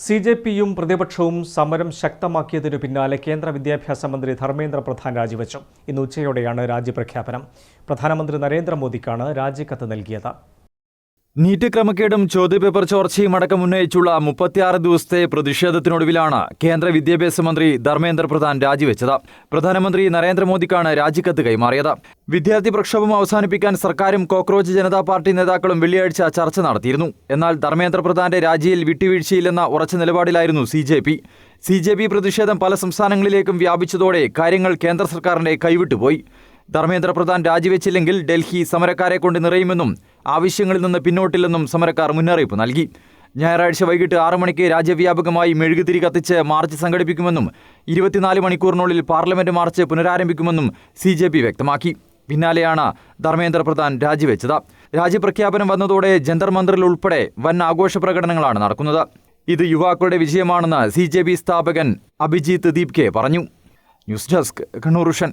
CJPയും പ്രതിപക്ഷവും സമരം ശക്തമാക്കിയതിനു പിന്നാലെ കേന്ദ്ര വിദ്യാഭ്യാസ മന്ത്രി ധർമ്മേന്ദ്ര പ്രധാൻ രാജിവെച്ചു. ഇന്ന് ഉച്ചയോടെയാണ് രാജിപ്രഖ്യാപനം. പ്രധാനമന്ത്രി നരേന്ദ്രമോദിക്കാണ് രാജിക്കത്ത് നൽകിയത്. നീറ്റ് ക്രമക്കേടും ചോദ്യപേപ്പർ ചോർച്ചയും അടക്കം ഉന്നയിച്ചുള്ള 36 ദിവസത്തെ പ്രതിഷേധത്തിനൊടുവിലാണ് കേന്ദ്ര വിദ്യാഭ്യാസ മന്ത്രി ധർമ്മേന്ദ്ര പ്രധാൻ രാജിവെച്ചത്. പ്രധാനമന്ത്രി നരേന്ദ്രമോദിക്കാണ് രാജിക്കത്ത് കൈമാറിയത്. വിദ്യാർത്ഥി പ്രക്ഷോഭം അവസാനിപ്പിക്കാൻ സർക്കാരും കോക്രോച്ച് ജനതാ പാർട്ടി നേതാക്കളും വെള്ളിയാഴ്ച ചർച്ച നടത്തിയിരുന്നു. എന്നാൽ ധർമ്മേന്ദ്ര പ്രധാന്റെ രാജിയിൽ വിട്ടുവീഴ്ചയില്ലെന്ന ഉറച്ച നിലപാടിലായിരുന്നു CJP പ്രതിഷേധം പല സംസ്ഥാനങ്ങളിലേക്കും വ്യാപിച്ചതോടെ കാര്യങ്ങൾ കേന്ദ്ര സർക്കാരിന്റെ കൈവിട്ടുപോയി. ധർമ്മേന്ദ്ര പ്രധാൻ രാജിവെച്ചില്ലെങ്കിൽ ഡൽഹി സമരക്കാരെ കൊണ്ട് നിറയുമെന്നും ആവശ്യങ്ങളിൽ നിന്ന് പിന്നോട്ടില്ലെന്നും സമരക്കാർ മുന്നറിയിപ്പ് നൽകി. ഞായറാഴ്ച വൈകിട്ട് 6 മണിക്ക് രാജ്യവ്യാപകമായി മെഴുകുതിരി കത്തിച്ച് മാർച്ച് സംഘടിപ്പിക്കുമെന്നും 24 മണിക്കൂറിനുള്ളിൽ പാർലമെന്റ് മാർച്ച് പുനരാരംഭിക്കുമെന്നും CJP വ്യക്തമാക്കി. പിന്നാലെയാണ് ധർമ്മേന്ദ്ര പ്രധാൻ രാജിവെച്ചത്. രാജ്യപ്രഖ്യാപനം വന്നതോടെ ജന്തർ മന്ദിറിൽ ഉൾപ്പെടെ വൻ ആഘോഷ പ്രകടനങ്ങളാണ് നടക്കുന്നത്. ഇത് യുവാക്കളുടെ വിജയമാണെന്ന് CJP സ്ഥാപകൻ അഭിജിത്ത് ദീപ്കെ പറഞ്ഞു. News desk Kannur vision.